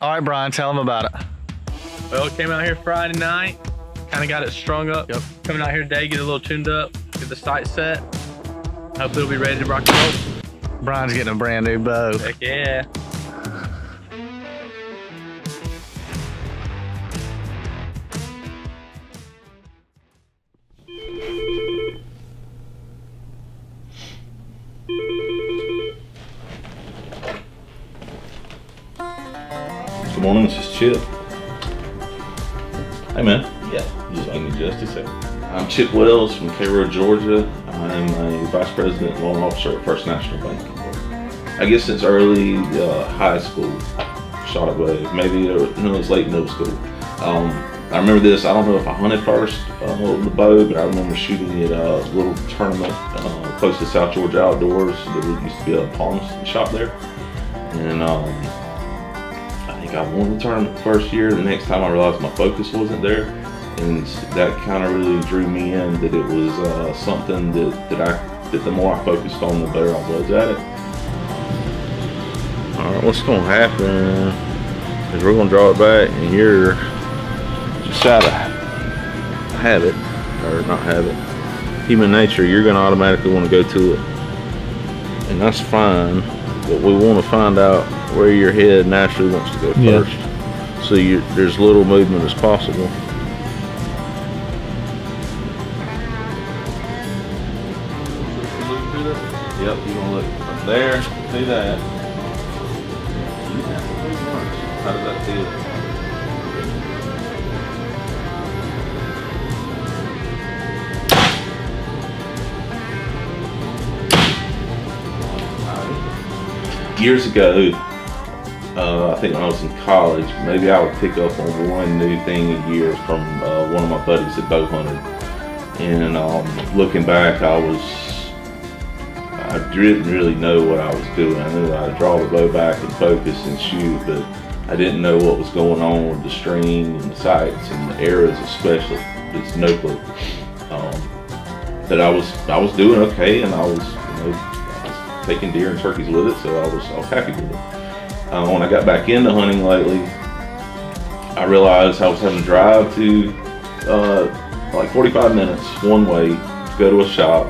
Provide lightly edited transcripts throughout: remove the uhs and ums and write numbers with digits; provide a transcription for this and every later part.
All right, Brian, tell them about it. Well, came out here Friday night, kind of got it strung up. Yep. Coming out here today, get a little tuned up, get the sight set. Hopefully it'll be ready to rock and roll. Brian's getting a brand new bow. Heck yeah. Good morning, this is Chip. Hey man. Yeah. Just give me just a second. I'm Chip Wells from Cairo, Georgia. I'm a Vice President and Loan Officer at First National Bank. I guess since early high school, shot a bow. Maybe it was late middle school. I remember this, I don't know if I hunted first with the bow, but I remember shooting at a little tournament close to South Georgia Outdoors. There used to be a pawn shop there. And I think I won the tournament the first year. The next time I realized my focus wasn't there. And that kind of really drew me in, that it was something that the more I focused on, the better I was at it. All right, what's gonna happen is we're gonna draw it back, and you're just out of habit, or not habit, human nature, you're gonna automatically want to go to it. And that's fine, but we want to find out where your head naturally wants to go first. So there's little movement as possible. Yep, you're gonna look from there to that. How does that feel? Years ago, I think when I was in college, maybe I would pick up on one new thing a year from one of my buddies that bow hunted. And looking back, I didn't really know what I was doing. I knew I'd draw the bow back and focus and shoot, but I didn't know what was going on with the string and the sights and the arrows especially. It's no clue. But I was doing okay, and I was taking deer and turkeys with it, so I was happy with it. When I got back into hunting lately, I realized I was having to drive to like 45 minutes one way to go to a shop.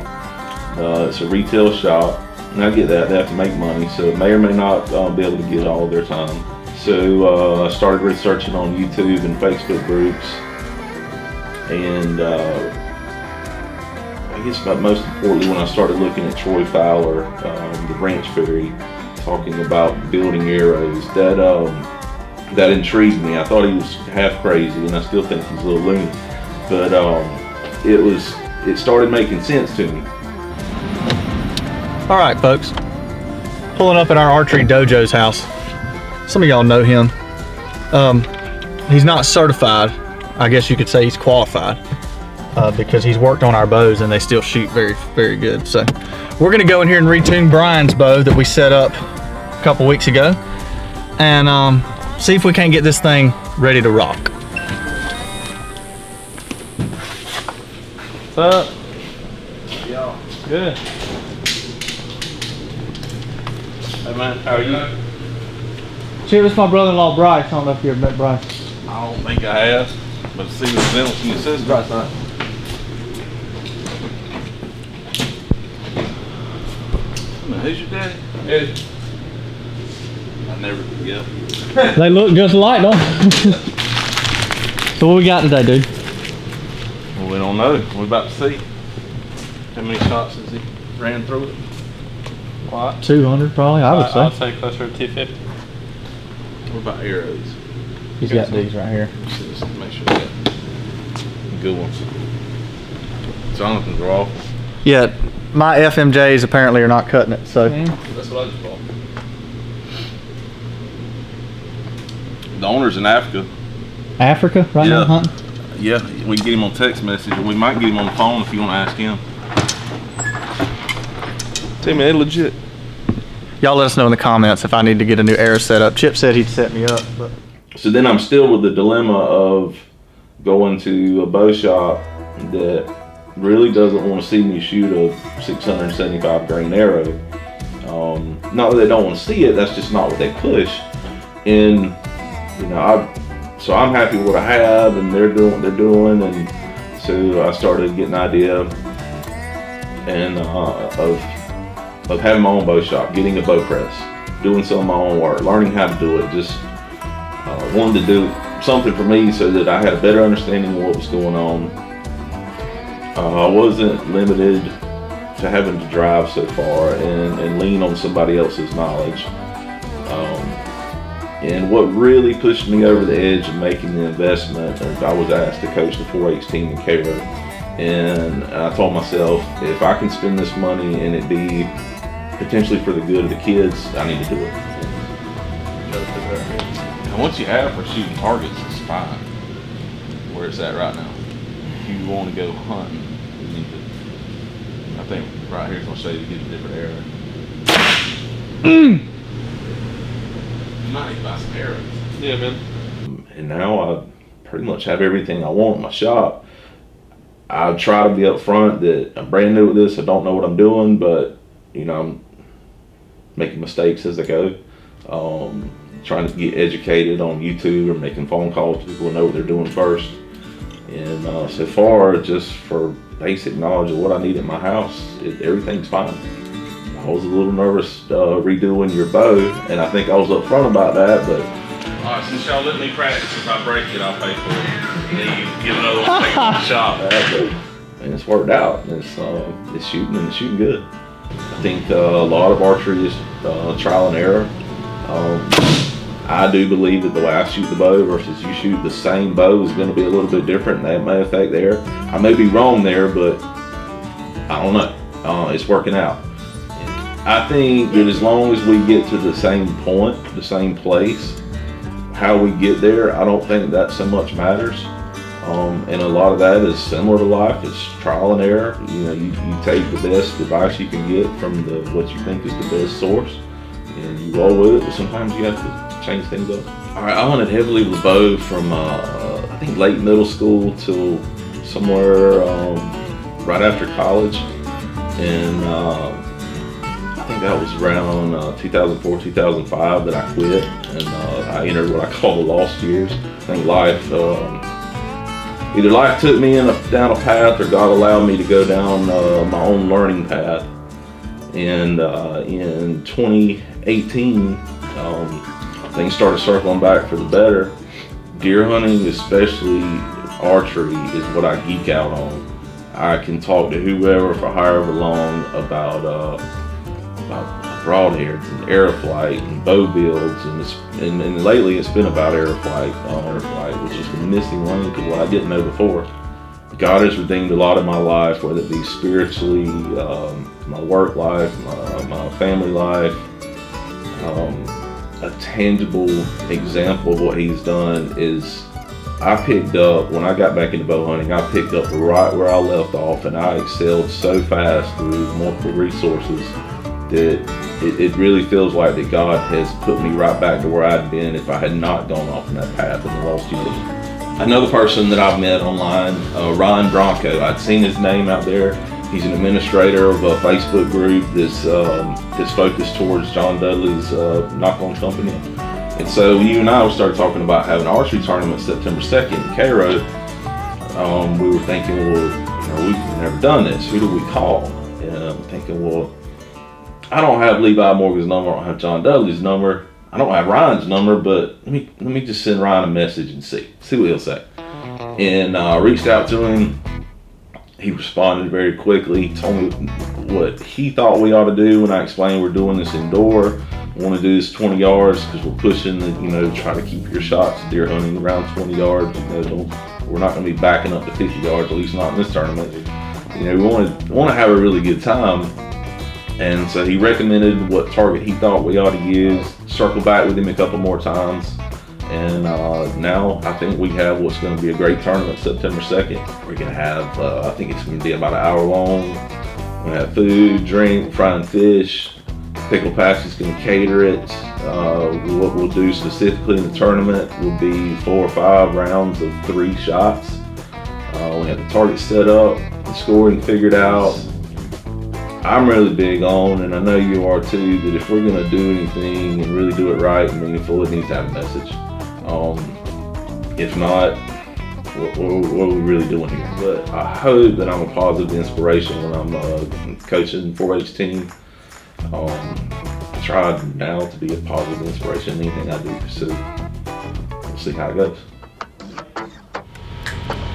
It's a retail shop, and I get that, they have to make money, so it may or may not be able to get all of their time. So I started researching on YouTube and Facebook groups, and I guess most importantly, when I started looking at Troy Fowler, the Ranch Fairy, talking about building arrows, that intrigued me. I thought he was half crazy, and I still think he's a little loony, but it started making sense to me. All right, folks, pulling up at our Archery Dojo's house. Some of y'all know him. He's not certified. I guess you could say he's qualified because he's worked on our bows and they still shoot very, very good. So we're gonna go in here and retune Brian's bow that we set up a couple weeks ago and see if we can't get this thing ready to rock. What's up? Yeah. Good. Hey man, how are you? Chip, this is my brother-in-law Bryce. I don't know if you ever met Bryce. I don't think I have, but see what's in with your sister. Bryce, all right. Who's your daddy? Eddie. I never forget. They look just alike, don't they? So what we got today, dude? Well, we don't know. We're about to see. How many shots has he ran through it? What? 200 probably, I would I'd say. say closer to 250. What about arrows? He's got these right here. Let's make sure we got good ones. Jonathan's are off. Yeah, my FMJs apparently are not cutting it, so. That's what I just bought. The owner's in Africa. Africa, right now hunting? Yeah, we can get him on text message, or we might get him on the phone if you want to ask him. Tell me, they legit. Y'all let us know in the comments if I need to get a new arrow set up. Chip said he'd set me up, but. So then I'm still with the dilemma of going to a bow shop that really doesn't want to see me shoot a 675 grain arrow. Not that they don't want to see it, that's just not what they push. And you know, so I'm happy with what I have, and they're doing what they're doing, and so I started getting an idea and of having my own bow shop, getting a bow press, doing some of my own work, learning how to do it. Just wanted to do something for me so that I had a better understanding of what was going on. I wasn't limited to having to drive so far and lean on somebody else's knowledge. And what really pushed me over the edge of making the investment is I was asked to coach the 4-H team in Cairo. And I told myself, if I can spend this money and it be potentially for the good of the kids, I need to do it. And what you have for shooting targets is fine where it's at right now. If you want to go hunting, you need to, I think right here is going to show you to get a different arrow. You might need to buy some arrows. Yeah, man. And now I pretty much have everything I want in my shop. I try to be upfront that I'm brand new at this, I don't know what I'm doing, but you know, I'm making mistakes as I go. Trying to get educated on YouTube or making phone calls to people who know what they're doing first. And so far, just for basic knowledge of what I need in my house, everything's fine. I was a little nervous redoing your bow, and I think I was upfront about that, but All right, since y'all let me practice, if I break it, I'll pay for it. And then you give another one, take it to the shop. And it's worked out. It's shooting and it's shooting good. I think a lot of archery is trial and error. I do believe that the way I shoot the bow versus you shoot the same bow is going to be a little bit different, and that may affect the air. I may be wrong there, but I don't know. It's working out. I think that as long as we get to the same point, the same place, how we get there, I don't think that so much matters. And a lot of that is similar to life. It's trial and error. You know, you take the best advice you can get from what you think is the best source, and you roll with it. But sometimes you have to change things up. All right, I hunted heavily with a bow from I think late middle school till somewhere right after college, and I think that was around 2004, 2005 that I quit, and I entered what I call the lost years. I think life, either life took me down a path, or God allowed me to go down my own learning path. And in 2018, things started circling back for the better. Deer hunting, especially archery, is what I geek out on. I can talk to whoever for however long about broadheads and airflight and bow builds, and lately it's been about airflight, which is the missing link of what I didn't know before. God has redeemed a lot of my life, whether it be spiritually, my work life, my family life. A tangible example of what He's done is I picked up, when I got back into bow hunting, I picked up right where I left off, and I excelled so fast through multiple resources that it really feels like that God has put me right back to where I'd been if I had not gone off on that path in the lost years. Another person that I've met online, Ron Bronco, I'd seen his name out there. He's an administrator of a Facebook group that's focused towards John Dudley's knock-on company. And so you and I started talking about having an archery tournament September 2nd in Cairo. We were thinking, well, you know, we've never done this. Who do we call? And I'm thinking, well, I don't have Levi Morgan's number. I don't have John Dudley's number. I don't have Ryan's number, but let me just send Ryan a message and see what he'll say. And I reached out to him. He responded very quickly, told me what he thought we ought to do, and I explained we're doing this indoor. We want to do this 20 yards because we're pushing the, you know, try to keep your shots deer hunting around 20 yards. You know, we're not going to be backing up to 50 yards, at least not in this tournament. You know, we want to have a really good time. And so he recommended what target he thought we ought to use. Circled back with him a couple more times. And now I think we have what's going to be a great tournament September 2nd. We're going to have, I think it's going to be about an hour long. We're going to have food, drink, frying fish. Pickle Patch is going to cater it. What we'll do specifically in the tournament will be 4 or 5 rounds of 3 shots. We have the target set up, the scoring figured out. I'm really big on, and I know you are too, that if we're going to do anything and really do it right and meaningful, it needs to have a message. If not, what are we really doing here? But I hope that I'm a positive inspiration when I'm coaching 4-H team. I try now to be a positive inspiration in anything I do pursue. We'll see how it goes.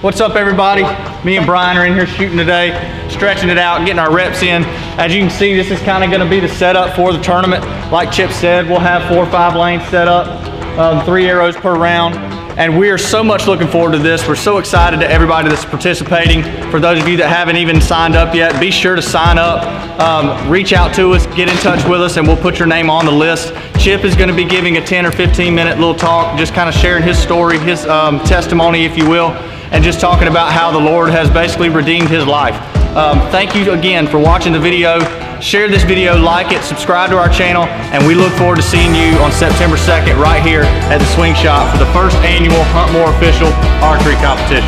What's up, everybody? Me and Brian are in here shooting today, stretching it out, getting our reps in. As you can see, this is kind of going to be the setup for the tournament. Like Chip said, we'll have 4 or 5 lanes set up, 3 arrows per round. And we are so much looking forward to this. We're so excited to everybody that's participating. For those of you that haven't even signed up yet, be sure to sign up. Reach out to us, get in touch with us, and we'll put your name on the list. Chip is going to be giving a 10 or 15 minute little talk, just kind of sharing his story, his testimony, if you will, and just talking about how the Lord has basically redeemed his life. Thank you again for watching the video. Share this video, like it, subscribe to our channel, and we look forward to seeing you on September 2nd right here at the Swing Shop for the first annual Hunt More official archery competition.